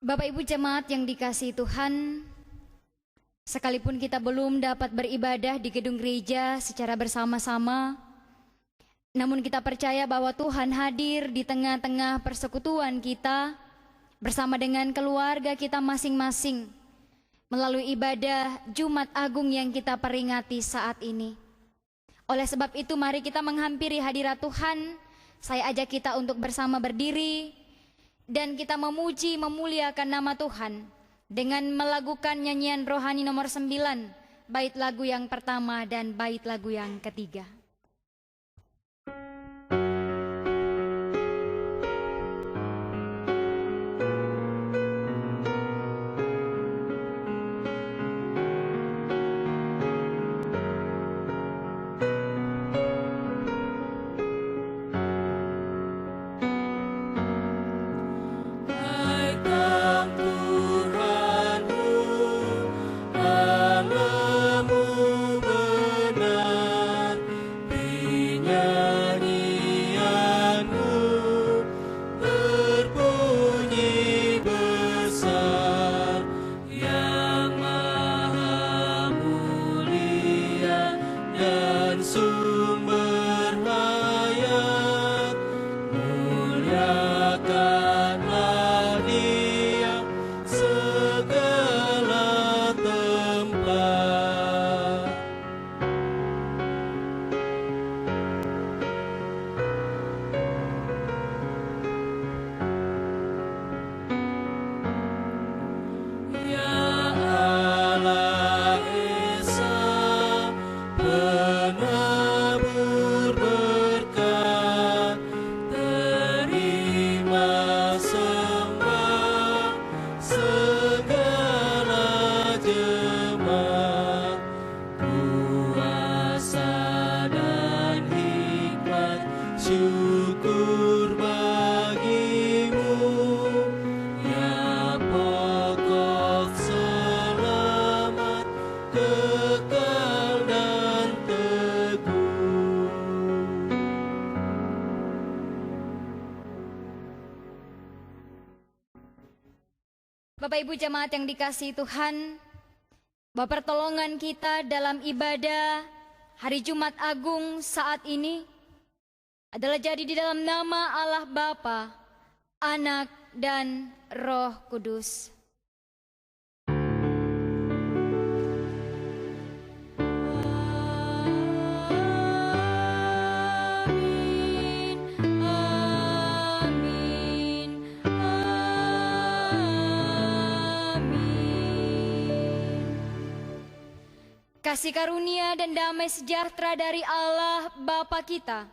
Bapak Ibu jemaat yang dikasihi Tuhan, sekalipun kita belum dapat beribadah di gedung gereja secara bersama-sama, namun kita percaya bahwa Tuhan hadir di tengah-tengah persekutuan kita bersama dengan keluarga kita masing-masing melalui ibadah Jumat Agung yang kita peringati saat ini. Oleh sebab itu mari kita menghampiri hadirat Tuhan. Saya ajak kita untuk bersama berdiri dan kita memuji memuliakan nama Tuhan dengan melakukan nyanyian rohani nomor 9, bait lagu yang pertama dan bait lagu yang ketiga. Bapak Ibu jemaat yang dikasihi Tuhan, bahwa pertolongan kita dalam ibadah hari Jumat Agung saat ini adalah jadi di dalam nama Allah Bapa, Anak, dan Roh Kudus. Kasih karunia dan damai sejahtera dari Allah Bapa kita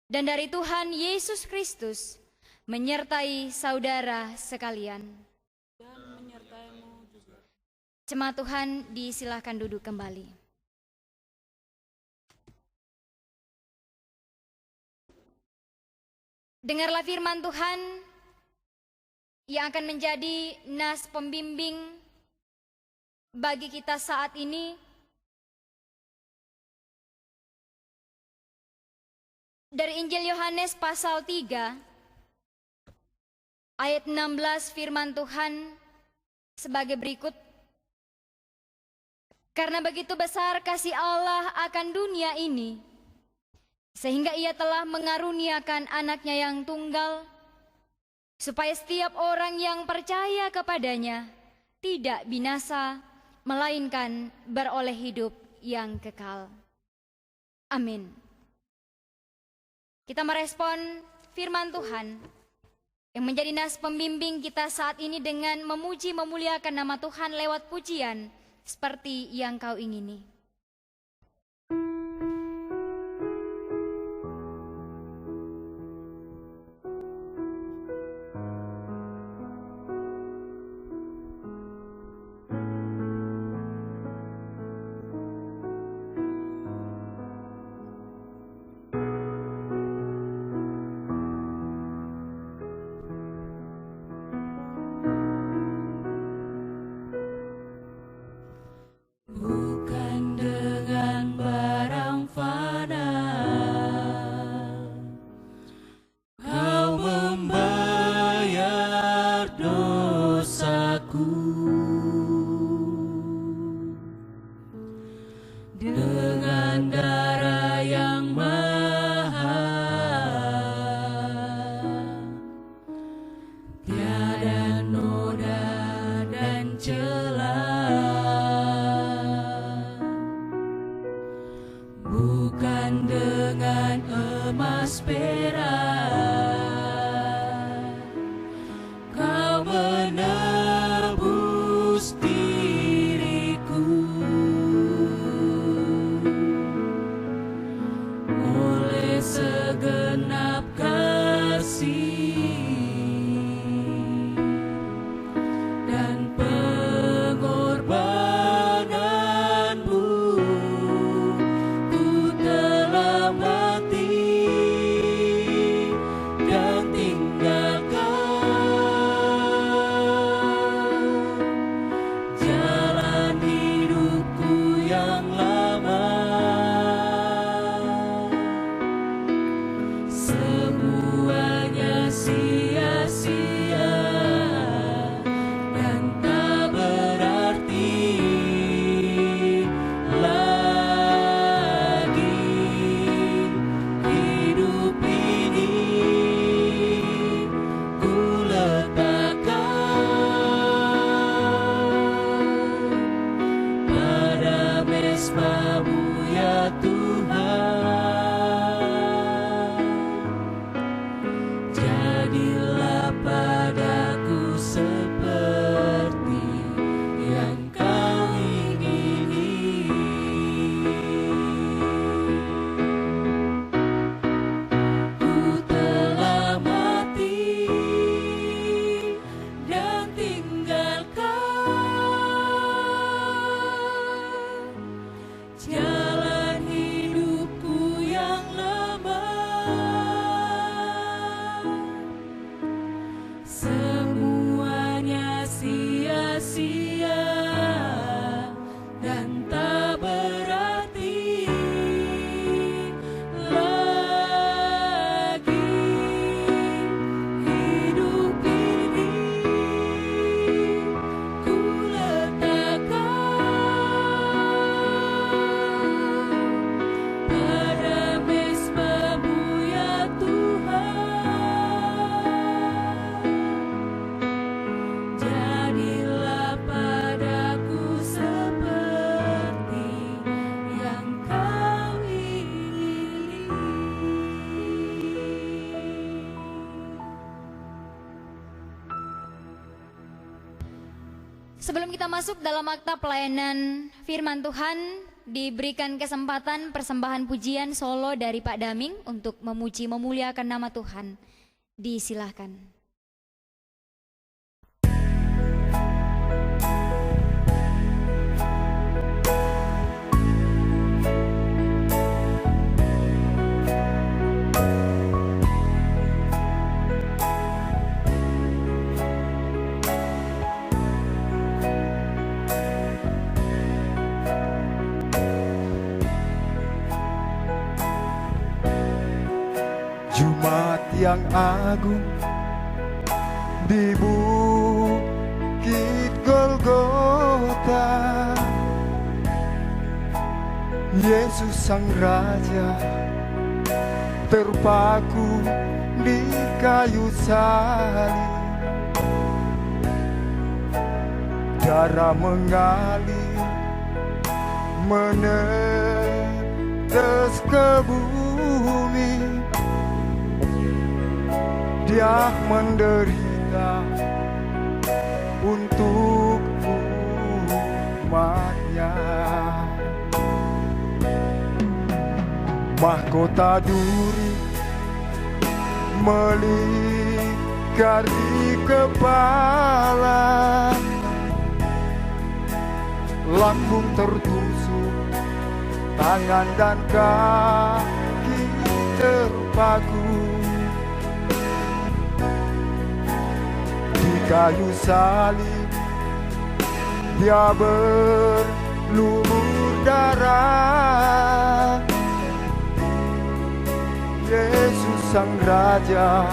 dan dari Tuhan Yesus Kristus menyertai saudara sekalian. Dan menyertaimu juga. Jemaat Tuhan disilahkan duduk kembali. Dengarlah firman Tuhan yang akan menjadi nas pembimbing bagi kita saat ini. Dari Injil Yohanes pasal 3 ayat 16 firman Tuhan sebagai berikut. Karena begitu besar kasih Allah akan dunia ini, sehingga ia telah mengaruniakan anaknya yang tunggal, supaya setiap orang yang percaya kepadanya tidak binasa, melainkan beroleh hidup yang kekal. Amin. Kita merespon firman Tuhan yang menjadi nas pembimbing kita saat ini dengan memuji memuliakan nama Tuhan lewat pujian seperti yang kau ingini. Bukan aku dengan darah yang mahal, tiada noda dan celah, bukan dengan emas perak kau menebus diriku. Oleh segenap kasih dan pengorbananmu, ku telah mati dan tinggalkan jalan hidupku yang lama. Semuanya sia-sia dan tak berarti lagi. Hidup ini ku letakkan pada mesbah-Mu ya Tuhan. Jadilah padaku seperti yang Kau ingini. Ku telah mati dan tinggalkan jalan hidupku yang lama. Semuanya sia-sia dan tak berarti lagi. Hidup ini ku letakkan pada mesbah-Mu ya Tuhan. Jadilah padaku seperti yang Kau ingini. Sebelum kita masuk dalam akta pelayanan firman Tuhan, diberikan kesempatan persembahan pujian solo dari Pak Daming untuk memuji memuliakan nama Tuhan. Disilahkan. Jumat yang agung di bukit Golgota, Yesus Sang Raja terpaku di kayu salib. Darah mengalir menetes ke bumi. Dia menderita untuk umatnya. Mahkota duri melingkar di kepala, lambung tertusuk, tangan dan kaki terpaku. Di kayu salib Dia berlumur darah. Yesus Sang Raja,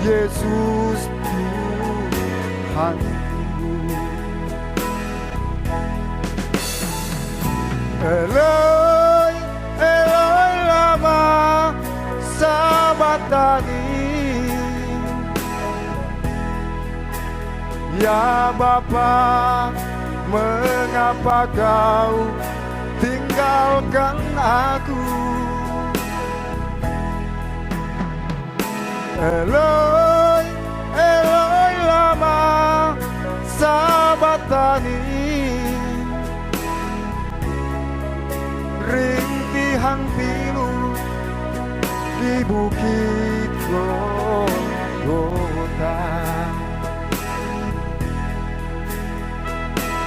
Yesus Tuhan Eloi, Eloi lama sabachthani. Ya Bapa, mengapa kau tinggalkan aku? Eloi, Eloi lama sabachthani. Rintihan pilu di bukit Golgota.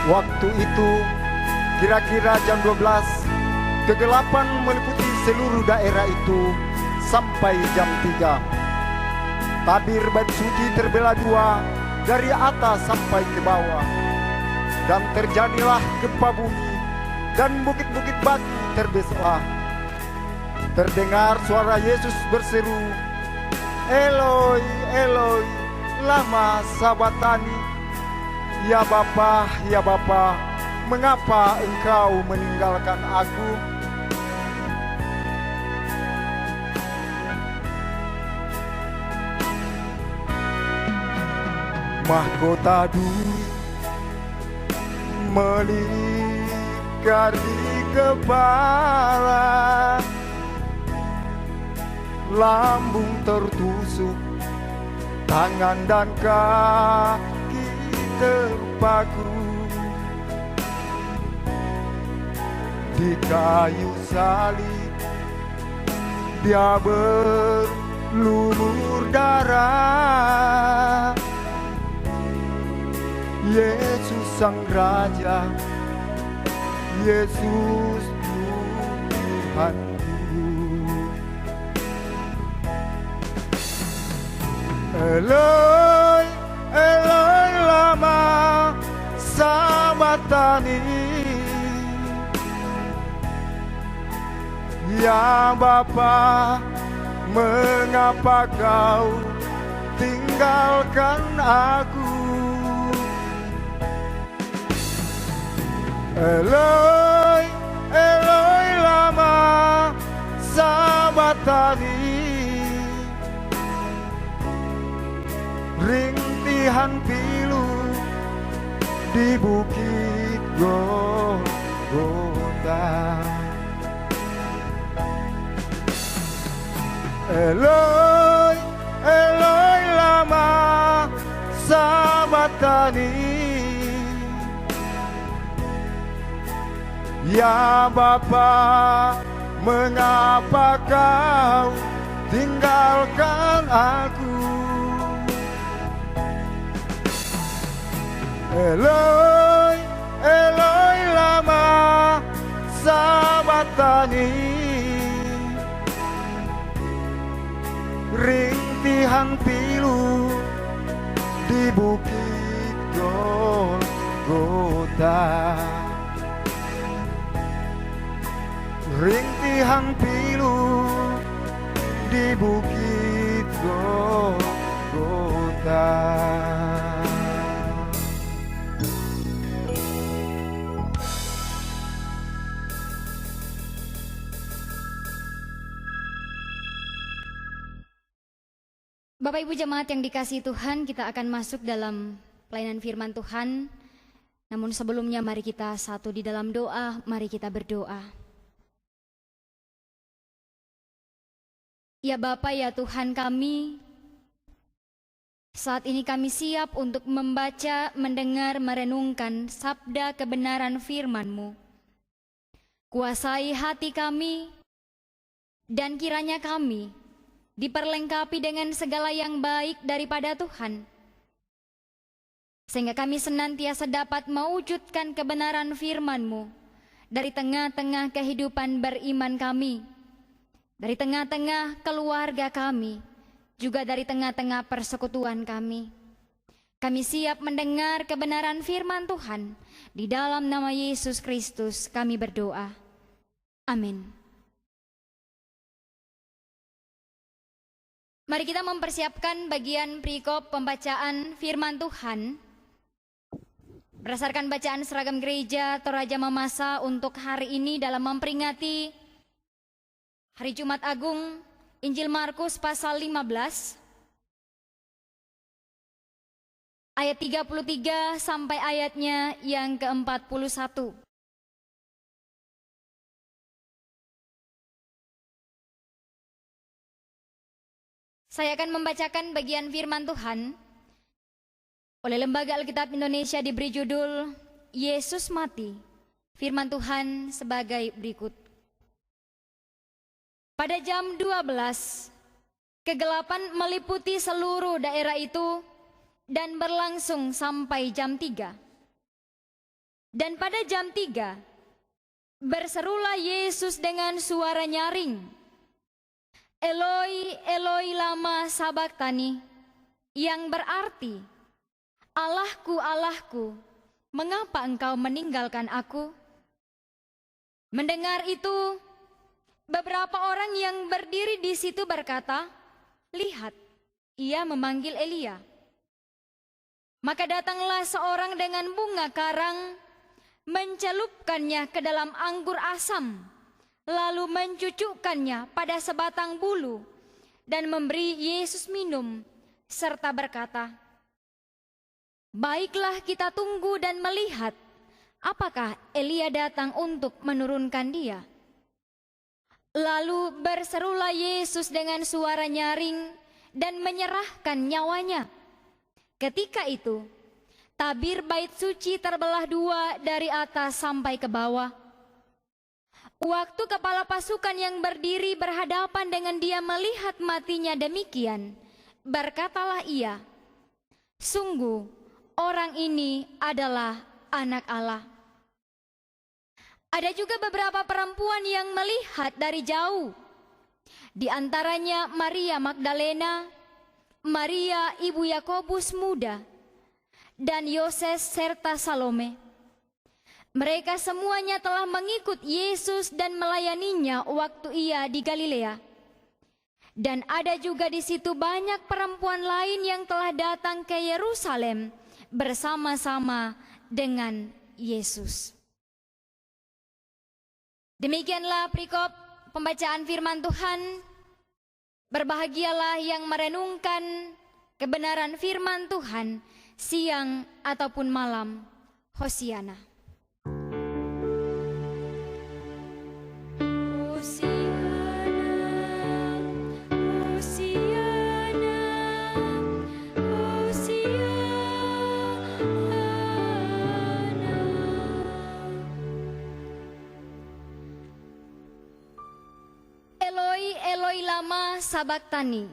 Waktu itu kira-kira jam 12, kegelapan meliputi seluruh daerah itu sampai jam 3. Tabir bait suci terbelah dua dari atas sampai ke bawah. Dan terjadilah gempa bumi dan bukit-bukit batu terbelah. Terdengar suara Yesus berseru, Eloi, Eloi, lama sabachthani. Ya Bapa, ya Bapa, mengapa engkau meninggalkan aku? Mahkota duri melingkar di kepala, lambung tertusuk, tangan dan kaki terpaku. Di kayu salib dia berlumur darah. Yesus Sang Raja, Yesus Tuhanku. Eloi, Eloi lama sabachthani. Ya Bapa, mengapa kau tinggalkan aku? Eloi, Eloi lama sabachthani. Rintihan pilu di bukit Golgota. Eloi, Eloi lama sabachthani. Ya Bapa, mengapa kau tinggalkan aku? Eloi, Eloi lama sabachthani. Rintihan pilu di bukit Golgota. Rintihan pilu di bukit Golgota. Bapak Ibu jemaat yang dikasihi Tuhan, kita akan masuk dalam pelayanan firman Tuhan. Namun sebelumnya mari kita satu di dalam doa, mari kita berdoa. Ya Bapa, ya Tuhan kami, saat ini kami siap untuk membaca, mendengar, merenungkan sabda kebenaran firman-Mu. Kuasai hati kami, dan kiranya kami diperlengkapi dengan segala yang baik daripada Tuhan, sehingga kami senantiasa dapat mewujudkan kebenaran firman-Mu dari tengah-tengah kehidupan beriman kami, dari tengah-tengah keluarga kami, juga dari tengah-tengah persekutuan kami. Kami siap mendengar kebenaran firman Tuhan. Di dalam nama Yesus Kristus kami berdoa. Amin. Mari kita mempersiapkan bagian perikop pembacaan firman Tuhan Berdasarkan bacaan seragam gereja Toraja Mamasa untuk hari ini dalam memperingati Hari Jumat Agung, Injil Markus pasal 15 ayat 33 sampai ayatnya yang ke-41. Saya akan membacakan bagian firman Tuhan oleh Lembaga Alkitab Indonesia diberi judul Yesus Mati. Firman Tuhan sebagai berikut. Pada jam 12, kegelapan meliputi seluruh daerah itu dan berlangsung sampai jam 3. Dan pada jam 3, berserulah Yesus dengan suara nyaring, Eloi, Eloi lama sabachthani, yang berarti, Allahku, Allahku, mengapa engkau meninggalkan aku? Mendengar itu, beberapa orang yang berdiri di situ berkata, lihat, ia memanggil Elia. Maka datanglah seorang dengan bunga karang, mencelupkannya ke dalam anggur asam, lalu mencucukkannya pada sebatang bulu dan memberi Yesus minum, serta berkata, baiklah kita tunggu dan melihat apakah Elia datang untuk menurunkan dia. Lalu berserulah Yesus dengan suara nyaring dan menyerahkan nyawanya. Ketika itu, tabir bait suci terbelah dua dari atas sampai ke bawah. Waktu kepala pasukan yang berdiri berhadapan dengan dia melihat matinya demikian, berkatalah ia, sungguh orang ini adalah anak Allah. Ada juga beberapa perempuan yang melihat dari jauh, di antaranya Maria Magdalena, Maria ibu Yakobus muda, dan Yoses serta Salome. Mereka semuanya telah mengikut Yesus dan melayaninya waktu ia di Galilea. Dan ada juga di situ banyak perempuan lain yang telah datang ke Yerusalem bersama-sama dengan Yesus. Demikianlah perikop pembacaan firman Tuhan. Berbahagialah yang merenungkan kebenaran firman Tuhan siang ataupun malam. Hosiana. Eloi, Eloi lama sabachthani,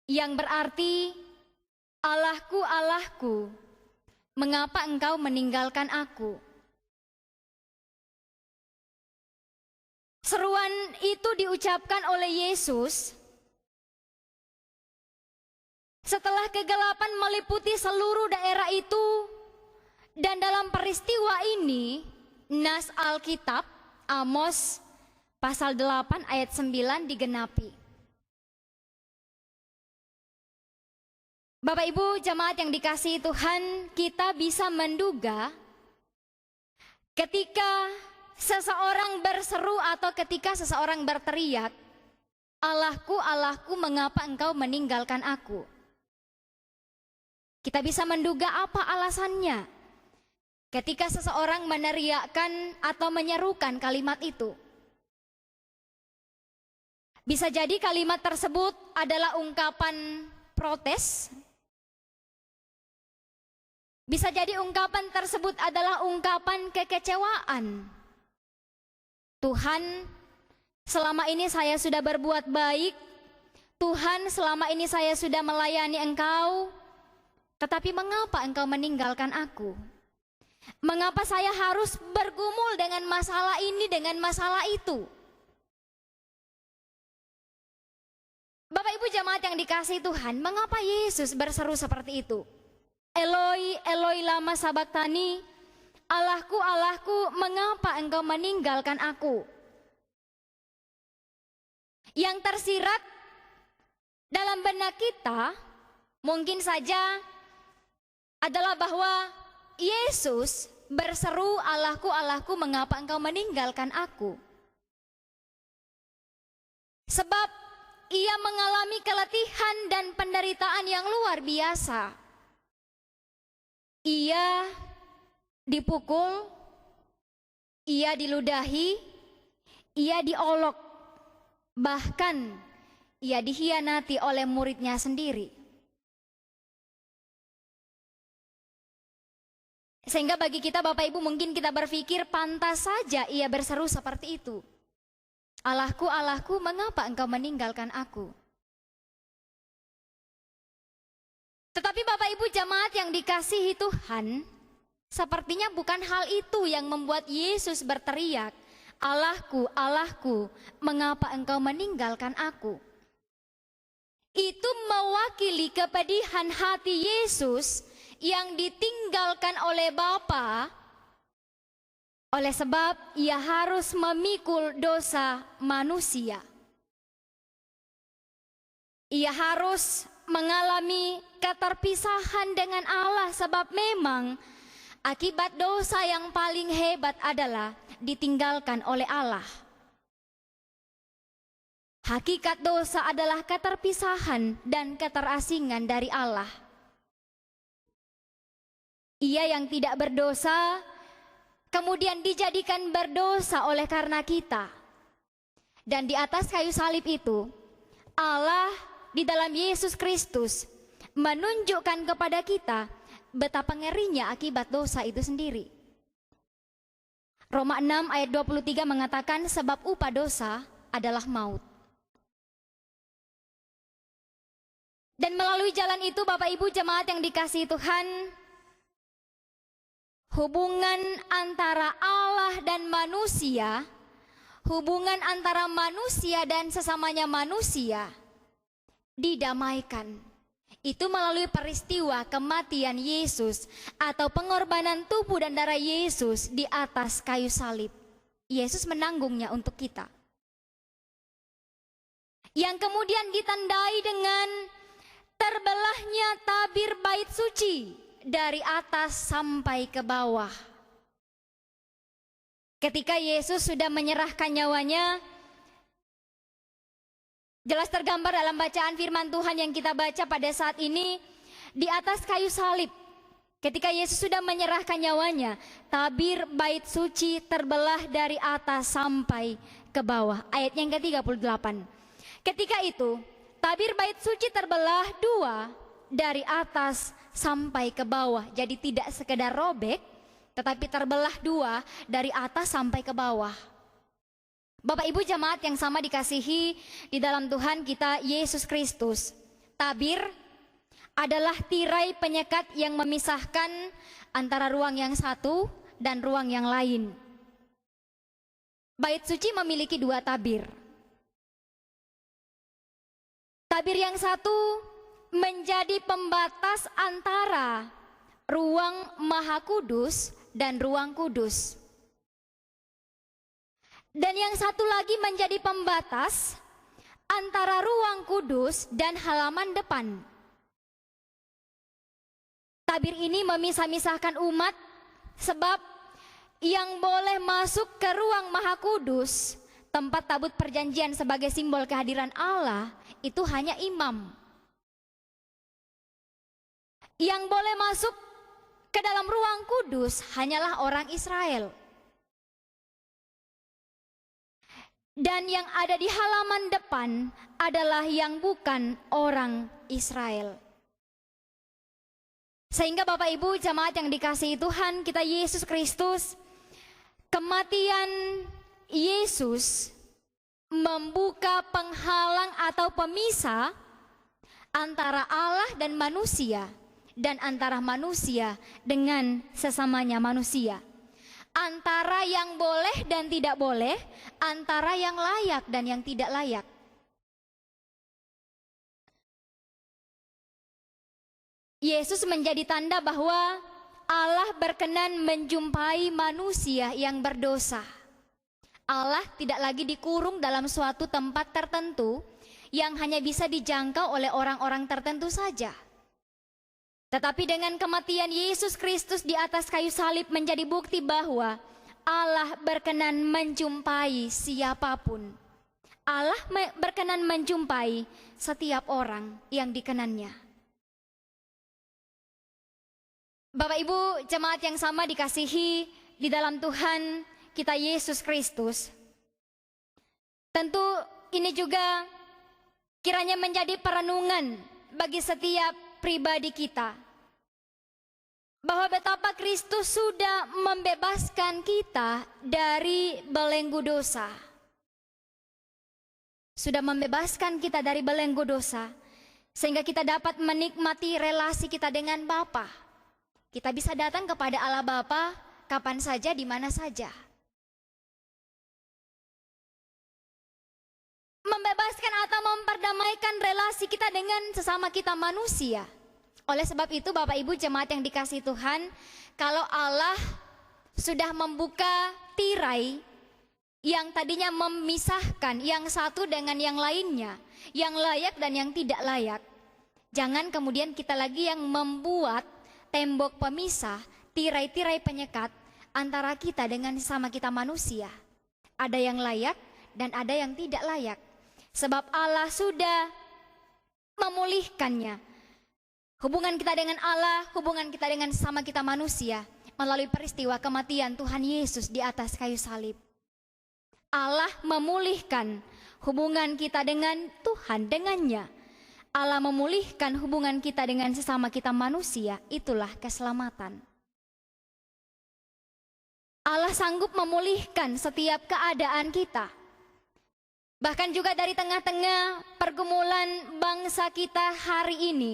yang berarti, Allahku, Allahku, mengapa engkau meninggalkan aku? Seruan itu diucapkan oleh Yesus setelah kegelapan meliputi seluruh daerah itu, dan dalam peristiwa ini, nas Alkitab, Amos pasal 8 ayat 9 digenapi. Bapak Ibu jemaat yang dikasihi Tuhan, kita bisa menduga ketika seseorang berseru atau ketika seseorang berteriak, Allahku, Allahku, mengapa engkau meninggalkan aku? Kita bisa menduga apa alasannya ketika seseorang meneriakkan atau menyerukan kalimat itu. Bisa jadi kalimat tersebut adalah ungkapan protes. Bisa jadi ungkapan tersebut adalah ungkapan kekecewaan. Tuhan, selama ini saya sudah berbuat baik. Tuhan, selama ini saya sudah melayani Engkau. Tetapi mengapa Engkau meninggalkan aku? Mengapa saya harus bergumul dengan masalah ini, dengan masalah itu? Bapak Ibu jemaat yang dikasihi Tuhan, mengapa Yesus berseru seperti itu? Eloi, Eloi lama sabachthani, Allahku, Allahku, mengapa engkau meninggalkan aku? Yang tersirat dalam benak kita mungkin saja adalah bahwa Yesus berseru, "Allahku, Allahku, mengapa engkau meninggalkan aku?" Sebab ia mengalami keletihan dan penderitaan yang luar biasa. Ia dipukul, ia diludahi, ia diolok, bahkan ia dikhianati oleh muridnya sendiri. Sehingga bagi kita Bapak Ibu, mungkin kita berpikir pantas saja ia berseru seperti itu. "Allahku, Allahku, mengapa engkau meninggalkan aku?" Tetapi Bapak Ibu jemaat yang dikasihi Tuhan, sepertinya bukan hal itu yang membuat Yesus berteriak, "Allahku, Allahku, mengapa engkau meninggalkan aku?" Itu mewakili kepedihan hati Yesus yang ditinggalkan oleh Bapa, oleh sebab ia harus memikul dosa manusia. Ia harus mengalami keterpisahan dengan Allah, sebab memang akibat dosa yang paling hebat adalah ditinggalkan oleh Allah. Hakikat dosa adalah keterpisahan dan keterasingan dari Allah. Ia yang tidak berdosa kemudian dijadikan berdosa oleh karena kita. Dan di atas kayu salib itu, Allah di dalam Yesus Kristus menunjukkan kepada kita betapa ngerinya akibat dosa itu sendiri. Roma 6 ayat 23 mengatakan, "Sebab upah dosa adalah maut." Dan melalui jalan itu Bapak Ibu jemaat yang dikasihi Tuhan, hubungan antara Allah dan manusia, hubungan antara manusia dan sesamanya manusia didamaikan. Itu melalui peristiwa kematian Yesus atau pengorbanan tubuh dan darah Yesus di atas kayu salib. Yesus menanggungnya untuk kita. Yang kemudian ditandai dengan terbelahnya tabir bait suci dari atas sampai ke bawah. Ketika Yesus sudah menyerahkan nyawanya, jelas tergambar dalam bacaan firman Tuhan yang kita baca pada saat ini di atas kayu salib. Ketika Yesus sudah menyerahkan nyawanya, tabir bait suci terbelah dari atas sampai ke bawah. Ayat yang ke-38. Ketika itu, tabir bait suci terbelah dua dari atas sampai ke bawah. Jadi tidak sekedar robek, tetapi terbelah dua dari atas sampai ke bawah. Bapak Ibu jemaat yang sama dikasihi di dalam Tuhan kita Yesus Kristus, tabir adalah tirai penyekat yang memisahkan antara ruang yang satu dan ruang yang lain. Bait suci memiliki dua tabir. Tabir yang satu menjadi pembatas antara ruang Maha Kudus dan ruang kudus. Dan yang satu lagi menjadi pembatas antara ruang kudus dan halaman depan. Tabir ini memisah-misahkan umat, sebab yang boleh masuk ke ruang Maha Kudus, tempat tabut perjanjian sebagai simbol kehadiran Allah, itu hanya imam. Yang boleh masuk ke dalam ruang kudus hanyalah orang Israel. Dan yang ada di halaman depan adalah yang bukan orang Israel. Sehingga Bapak Ibu jemaat yang dikasihi Tuhan kita Yesus Kristus, kematian Yesus membuka penghalang atau pemisah antara Allah dan manusia, dan antara manusia dengan sesamanya manusia, antara yang boleh dan tidak boleh, antara yang layak dan yang tidak layak. Yesus menjadi tanda bahwa Allah berkenan menjumpai manusia yang berdosa. Allah tidak lagi dikurung dalam suatu tempat tertentu yang hanya bisa dijangkau oleh orang-orang tertentu saja. Tetapi dengan kematian Yesus Kristus di atas kayu salib menjadi bukti bahwa Allah berkenan menjumpai siapapun. Allah berkenan menjumpai setiap orang yang dikenannya. Bapak Ibu jemaat yang sama dikasihi di dalam Tuhan kita Yesus Kristus. Tentu ini juga kiranya menjadi perenungan bagi setiap pribadi kita, bahwa betapa Kristus sudah membebaskan kita dari belenggu dosa. Sudah membebaskan kita dari belenggu dosa, sehingga kita dapat menikmati relasi kita dengan Bapa. Kita bisa datang kepada Allah Bapa kapan saja, di mana saja. Membebaskan atau memperdamaikan relasi kita dengan sesama kita manusia. Oleh sebab itu Bapak Ibu jemaat yang dikasihi Tuhan, kalau Allah sudah membuka tirai yang tadinya memisahkan yang satu dengan yang lainnya, yang layak dan yang tidak layak, jangan kemudian kita lagi yang membuat tembok pemisah, tirai-tirai penyekat antara kita dengan sesama kita manusia. Ada yang layak dan ada yang tidak layak. Sebab Allah sudah memulihkannya. Hubungan kita dengan Allah, hubungan kita dengan sesama kita manusia melalui peristiwa kematian Tuhan Yesus di atas kayu salib. Allah memulihkan hubungan kita dengan Tuhan, dengannya. Allah memulihkan hubungan kita dengan sesama kita manusia, itulah keselamatan. Allah sanggup memulihkan setiap keadaan kita. Bahkan juga dari tengah-tengah pergumulan bangsa kita hari ini,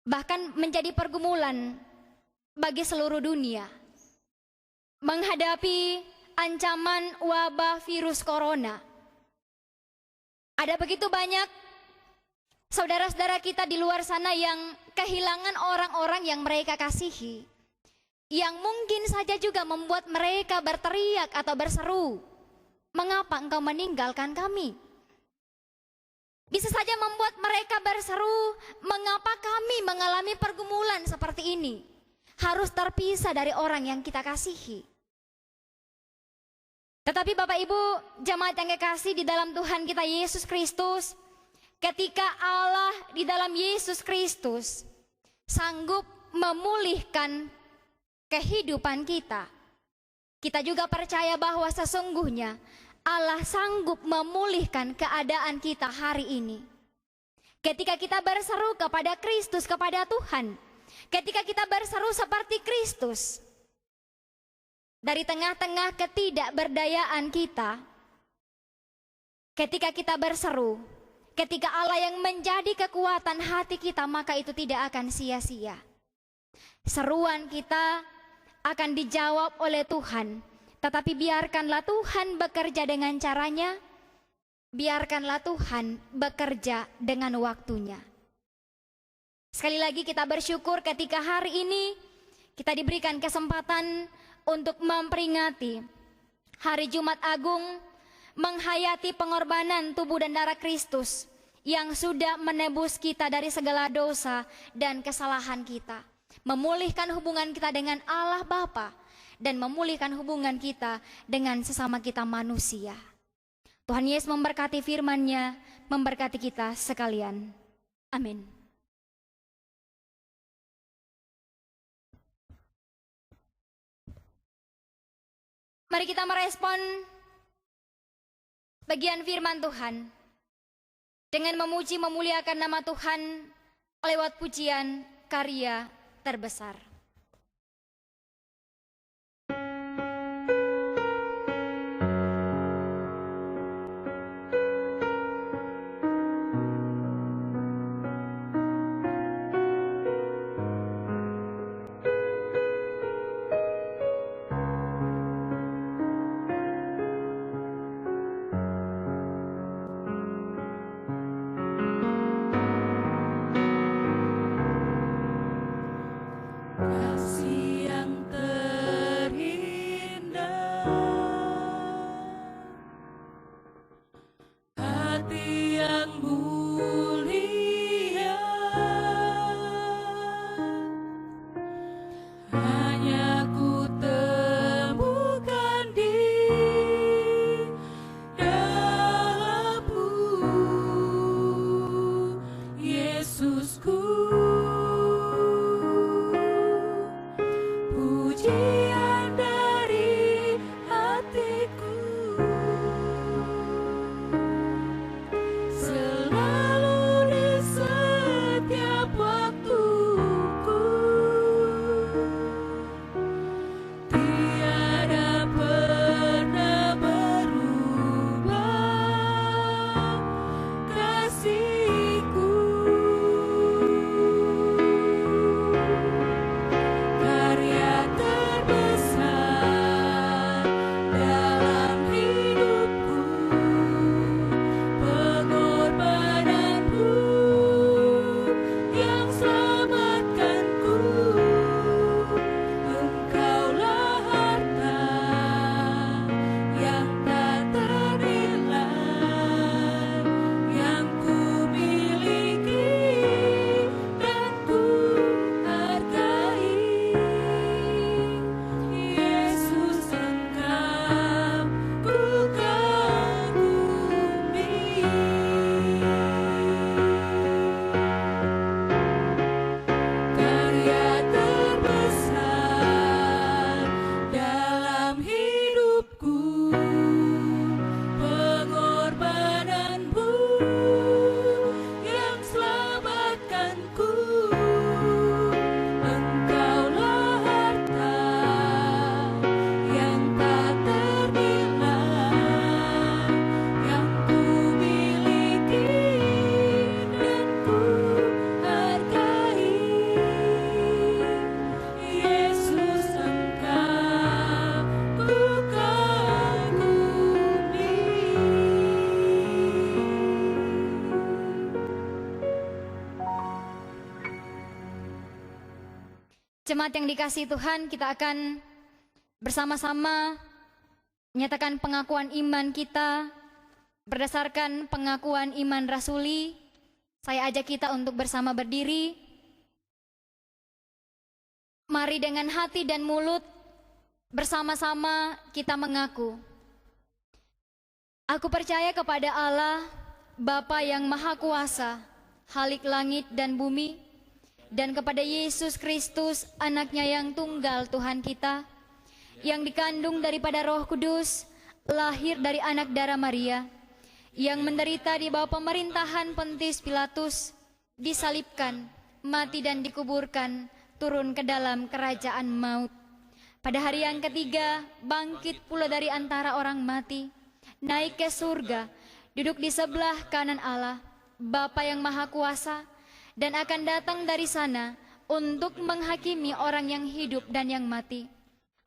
bahkan menjadi pergumulan bagi seluruh dunia, menghadapi ancaman wabah virus corona. Ada begitu banyak saudara-saudara kita di luar sana yang kehilangan orang-orang yang mereka kasihi, yang mungkin saja juga membuat mereka berteriak atau berseru, "Mengapa engkau meninggalkan kami?" Bisa saja membuat mereka berseru, "Mengapa kami mengalami pergumulan seperti ini? Harus terpisah dari orang yang kita kasihi." Tetapi Bapak Ibu jemaat yang kekasih di dalam Tuhan kita Yesus Kristus, ketika Allah di dalam Yesus Kristus sanggup memulihkan kehidupan kita, kita juga percaya bahwa sesungguhnya Allah sanggup memulihkan keadaan kita hari ini. Ketika kita berseru kepada Kristus, kepada Tuhan, ketika kita berseru seperti Kristus, dari tengah-tengah ketidakberdayaan kita, ketika kita berseru, ketika Allah yang menjadi kekuatan hati kita, maka itu tidak akan sia-sia. Seruan kita akan dijawab oleh Tuhan. Tetapi biarkanlah Tuhan bekerja dengan caranya, biarkanlah Tuhan bekerja dengan waktunya. Sekali lagi kita bersyukur ketika hari ini kita diberikan kesempatan untuk memperingati Hari Jumat Agung, menghayati pengorbanan tubuh dan darah Kristus yang sudah menebus kita dari segala dosa dan kesalahan kita, memulihkan hubungan kita dengan Allah Bapa, dan memulihkan hubungan kita dengan sesama kita manusia. Tuhan Yesus memberkati firman-Nya, memberkati kita sekalian. Amin. Mari kita merespon bagian firman Tuhan dengan memuji memuliakan nama Tuhan lewat pujian karya terbesar. Ku Jemaat yang dikasihi Tuhan, kita akan bersama-sama menyatakan pengakuan iman kita berdasarkan pengakuan iman rasuli. Saya ajak kita untuk bersama berdiri. Mari dengan hati dan mulut bersama-sama kita mengaku. Aku percaya kepada Allah, Bapa yang Maha Kuasa, Khalik langit dan bumi, dan kepada Yesus Kristus, anaknya yang tunggal Tuhan kita, yang dikandung daripada Roh Kudus, lahir dari anak darah Maria, yang menderita di bawah pemerintahan Pontius Pilatus, disalibkan, mati dan dikuburkan, turun ke dalam kerajaan maut. Pada hari yang ketiga, bangkit pula dari antara orang mati, naik ke surga, duduk di sebelah kanan Allah, Bapa yang Maha Kuasa, dan akan datang dari sana untuk menghakimi orang yang hidup dan yang mati.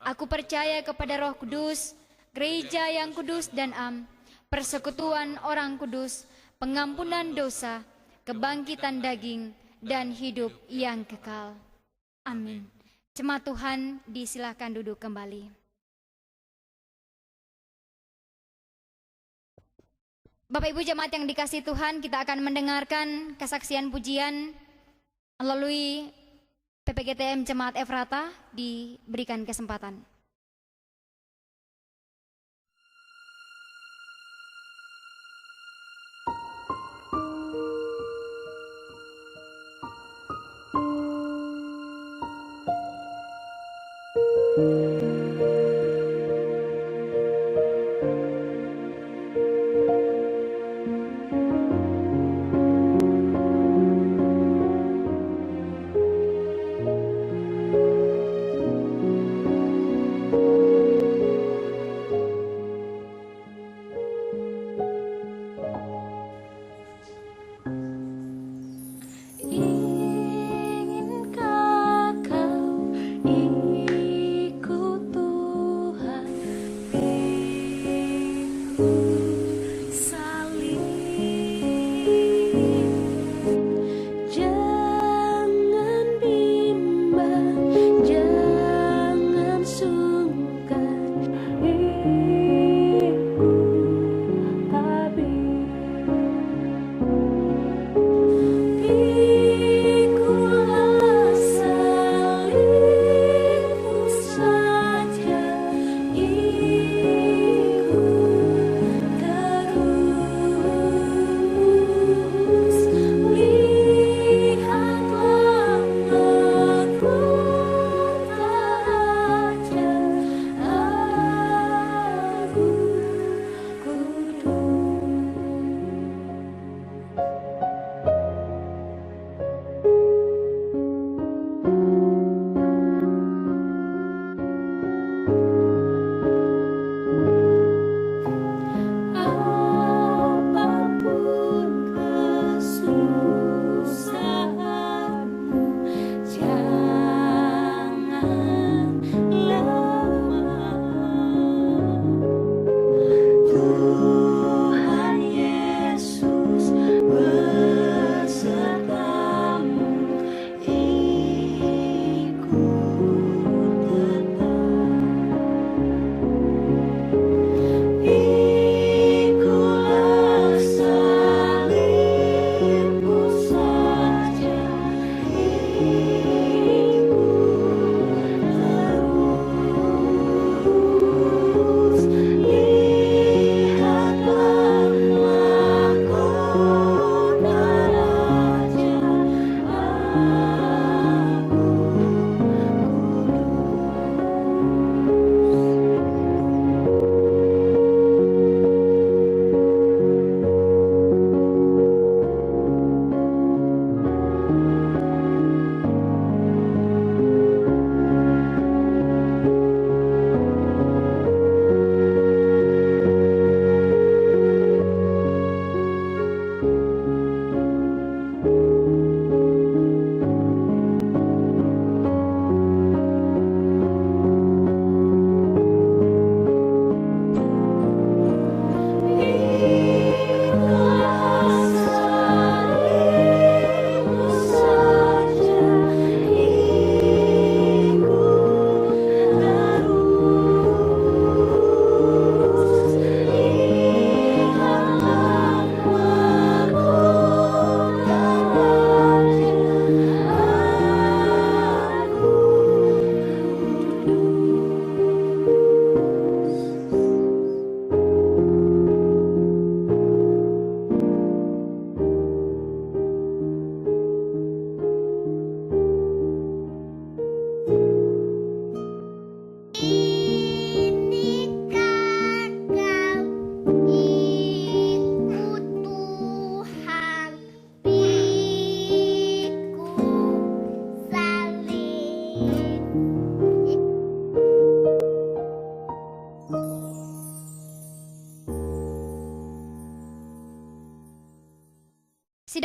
Aku percaya kepada Roh Kudus, gereja yang kudus dan am, persekutuan orang kudus, pengampunan dosa, kebangkitan daging, dan hidup yang kekal. Amin. Jemaat Tuhan, disilakan duduk kembali. Bapak Ibu jemaat yang dikasihi Tuhan, kita akan mendengarkan kesaksian pujian melalui PPGTM Jemaat Efrata. Diberikan kesempatan. Inginkah kau ikut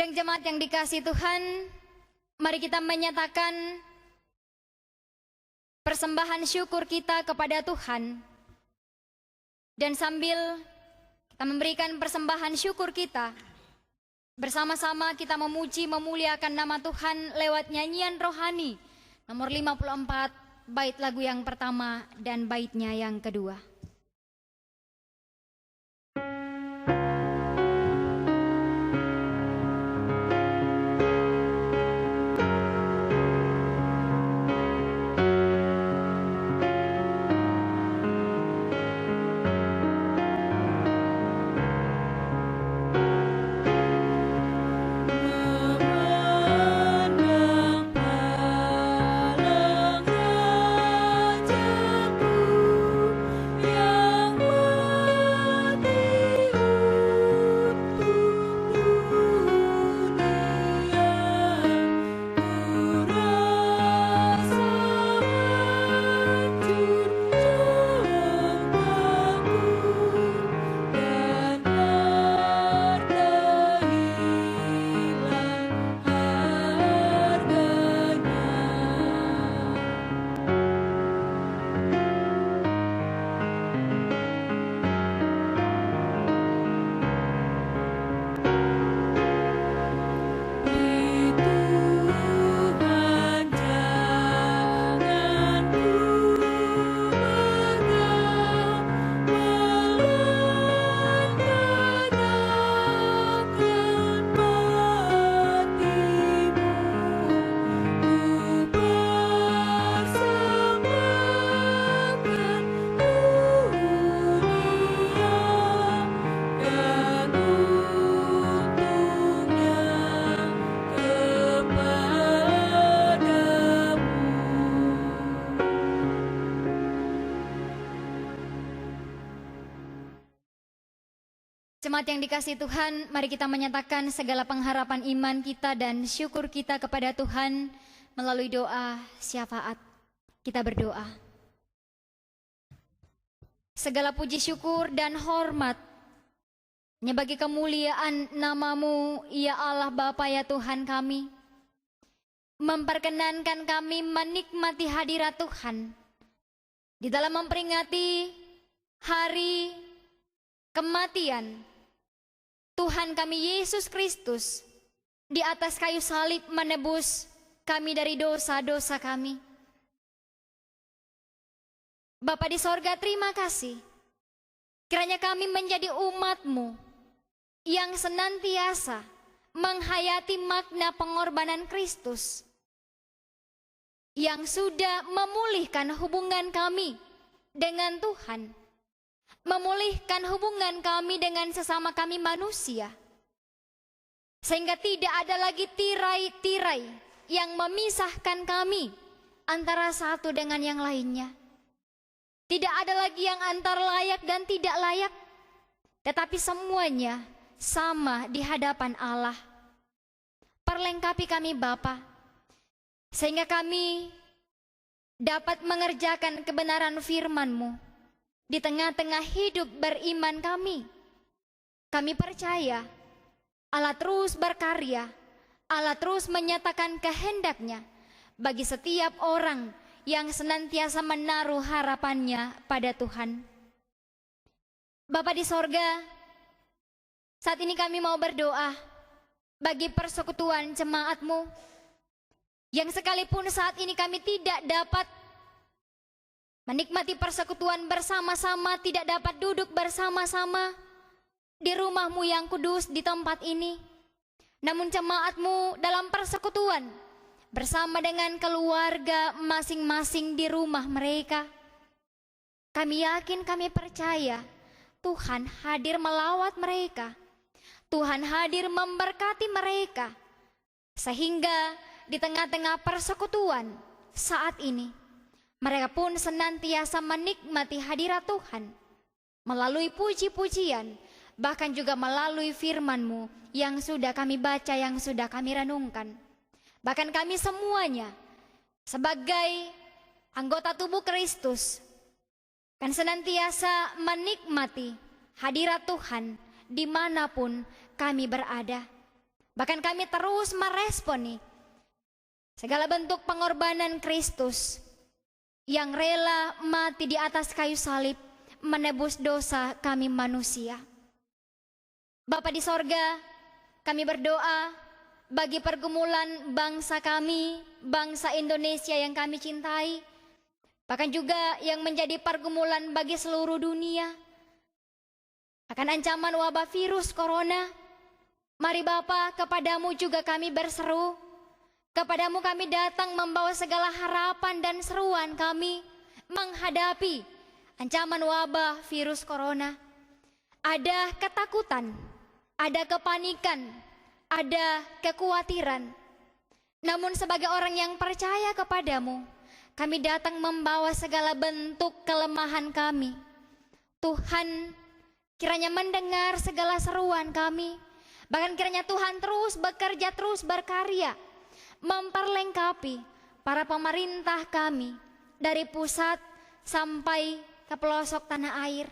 Sidang jemaat yang dikasihi Tuhan, mari kita menyatakan persembahan syukur kita kepada Tuhan. Dan sambil kita memberikan persembahan syukur kita, bersama-sama kita memuji memuliakan nama Tuhan lewat nyanyian rohani nomor 54, bait lagu yang pertama dan baitnya yang kedua. Jemaat yang dikasihi Tuhan, mari kita menyatakan segala pengharapan iman kita dan syukur kita kepada Tuhan melalui doa syafaat. Kita berdoa. Segala puji syukur dan hormat hanya bagi kemuliaan nama-Mu, ya Allah Bapa ya Tuhan kami. Memperkenankan kami menikmati hadirat Tuhan di dalam memperingati hari kematian Tuhan kami Yesus Kristus di atas kayu salib menebus kami dari dosa-dosa kami. Bapa di sorga, terima kasih. Kiranya kami menjadi umat-Mu yang senantiasa menghayati makna pengorbanan Kristus, yang sudah memulihkan hubungan kami dengan Tuhan, memulihkan hubungan kami dengan sesama kami manusia, sehingga tidak ada lagi tirai-tirai yang memisahkan kami antara satu dengan yang lainnya. Tidak ada lagi yang antara layak dan tidak layak, tetapi semuanya sama di hadapan Allah. Perlengkapi kami Bapa, sehingga kami dapat mengerjakan kebenaran firman-Mu di tengah-tengah hidup beriman kami. Kami percaya Allah terus berkarya, Allah terus menyatakan kehendak-Nya bagi setiap orang yang senantiasa menaruh harapannya pada Tuhan. Bapa di sorga, saat ini kami mau berdoa bagi persekutuan jemaat-Mu yang sekalipun saat ini kami tidak dapat menikmati persekutuan bersama-sama, tidak dapat duduk bersama-sama di rumah-Mu yang kudus di tempat ini. Namun jemaat-Mu dalam persekutuan bersama dengan keluarga masing-masing di rumah mereka. Kami yakin, kami percaya Tuhan hadir melawat mereka. Tuhan hadir memberkati mereka. Sehingga di tengah-tengah persekutuan saat ini, mereka pun senantiasa menikmati hadirat Tuhan melalui puji-pujian, bahkan juga melalui firman-Mu yang sudah kami baca, yang sudah kami renungkan. Bahkan kami semuanya sebagai anggota tubuh Kristus kan senantiasa menikmati hadirat Tuhan dimanapun kami berada. Bahkan kami terus merespon nih segala bentuk pengorbanan Kristus yang rela mati di atas kayu salib menebus dosa kami manusia. Bapa di sorga, kami berdoa bagi pergumulan bangsa kami, bangsa Indonesia yang kami cintai, bahkan juga yang menjadi pergumulan bagi seluruh dunia akan ancaman wabah virus corona. Mari Bapa, kepadamu juga kami berseru, kepadamu kami datang membawa segala harapan dan seruan kami menghadapi ancaman wabah virus corona. Ada ketakutan, ada kepanikan, ada kekhawatiran. Namun sebagai orang yang percaya kepadamu, kami datang membawa segala bentuk kelemahan kami. Tuhan, kiranya mendengar segala seruan kami. Bahkan kiranya Tuhan terus bekerja, terus berkarya, memperlengkapi para pemerintah kami dari pusat sampai ke pelosok tanah air.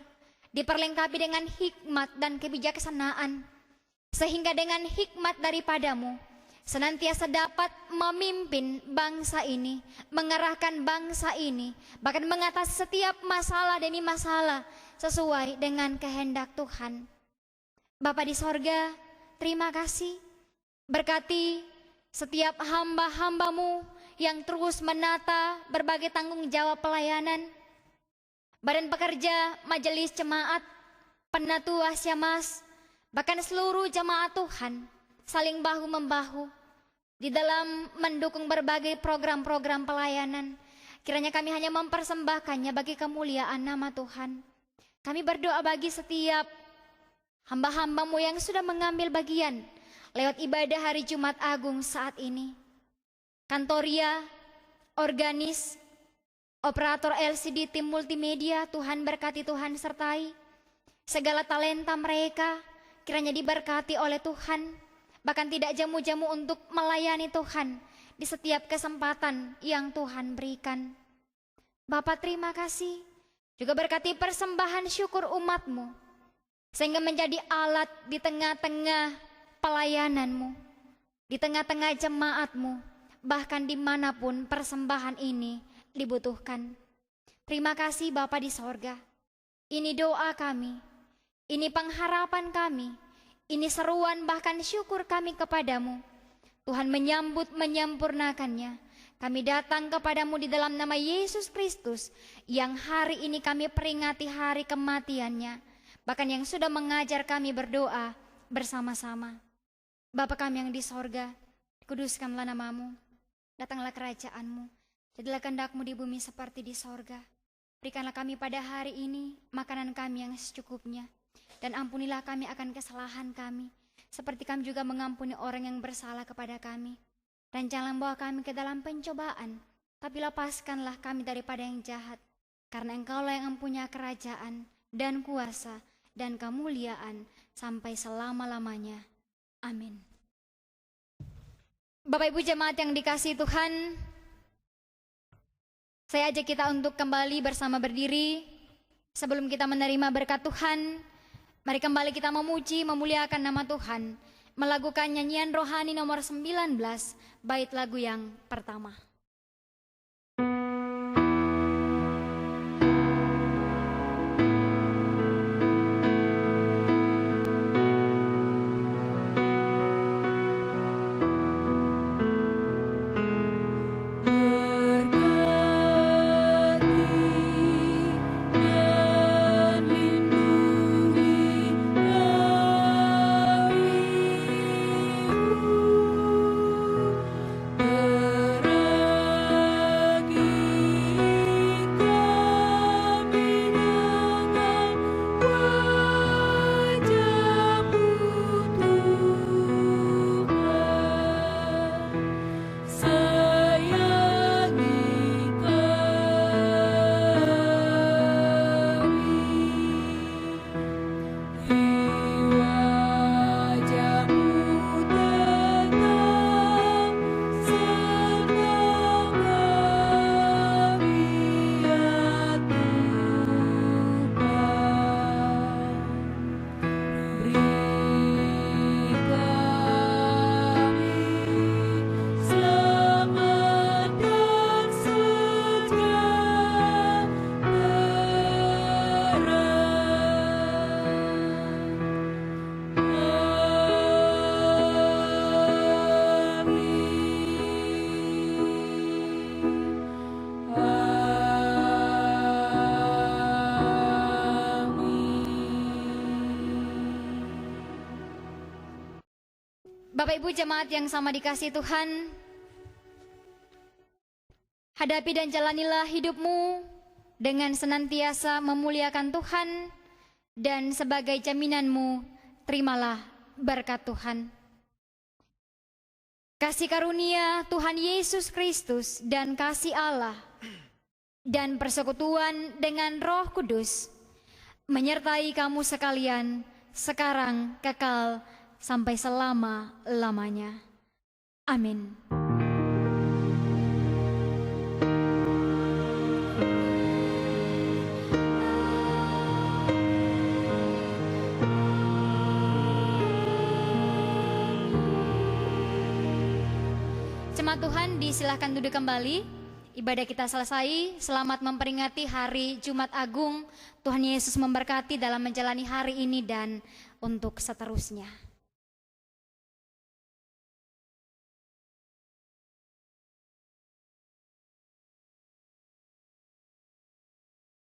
Diperlengkapi dengan hikmat dan kebijaksanaan, sehingga dengan hikmat daripadamu senantiasa dapat memimpin bangsa ini, mengerahkan bangsa ini, bahkan mengatasi setiap masalah demi masalah sesuai dengan kehendak Tuhan. Bapa di sorga, terima kasih. Berkati setiap hamba-hambamu yang terus menata berbagai tanggung jawab pelayanan, badan pekerja, majelis jemaat, penatu Asyamas, bahkan seluruh jemaat Tuhan saling bahu-membahu di dalam mendukung berbagai program-program pelayanan. Kiranya kami hanya mempersembahkannya bagi kemuliaan nama Tuhan. Kami berdoa bagi setiap hamba-hambamu yang sudah mengambil bagian lewat ibadah hari Jumat Agung saat ini. Kantoria, organis, operator LCD, tim multimedia, Tuhan berkati, Tuhan sertai. Segala talenta mereka kiranya diberkati oleh Tuhan, bahkan tidak jamu-jamu untuk melayani Tuhan di setiap kesempatan yang Tuhan berikan. Bapa, terima kasih. Juga berkati persembahan syukur umat-Mu, sehingga menjadi alat di tengah-tengah pelayanan-Mu, di tengah-tengah jemaat-Mu, bahkan dimanapun persembahan ini dibutuhkan. Terima kasih Bapa di sorga. Ini doa kami, ini pengharapan kami, ini seruan bahkan syukur kami kepadamu. Tuhan menyambut, menyempurnakannya. Kami datang kepadamu di dalam nama Yesus Kristus, yang hari ini kami peringati hari kematiannya, bahkan yang sudah mengajar kami berdoa bersama-sama. Bapa kami yang di sorga, kuduskanlah namamu, datanglah kerajaanmu, jadilah kehendak-Mu di bumi seperti di sorga. Berikanlah kami pada hari ini makanan kami yang secukupnya, dan ampunilah kami akan kesalahan kami, seperti kami juga mengampuni orang yang bersalah kepada kami. Dan jangan bawa kami ke dalam pencobaan, tapi lepaskanlah kami daripada yang jahat, karena Engkaulah yang mempunyai kerajaan dan kuasa dan kemuliaan sampai selama-lamanya. Amin. Bapak Ibu jemaat yang dikasihi Tuhan, saya ajak kita untuk kembali bersama berdiri. Sebelum kita menerima berkat Tuhan, mari kembali kita memuji, memuliakan nama Tuhan, melakukan nyanyian rohani nomor 19, bait lagu yang pertama. Terang Bapak Ibu jemaat yang sama dikasihi Tuhan, hadapi dan jalanilah hidupmu dengan senantiasa memuliakan Tuhan, dan sebagai jaminanmu, terimalah berkat Tuhan. Kasih karunia Tuhan Yesus Kristus dan kasih Allah dan persekutuan dengan Roh Kudus menyertai kamu sekalian sekarang, kekal, sampai selama-lamanya. Amin. Jemaat Tuhan, disilahkan duduk kembali. Ibadah kita selesai. Selamat memperingati hari Jumat Agung. Tuhan Yesus memberkati dalam menjalani hari ini dan untuk seterusnya.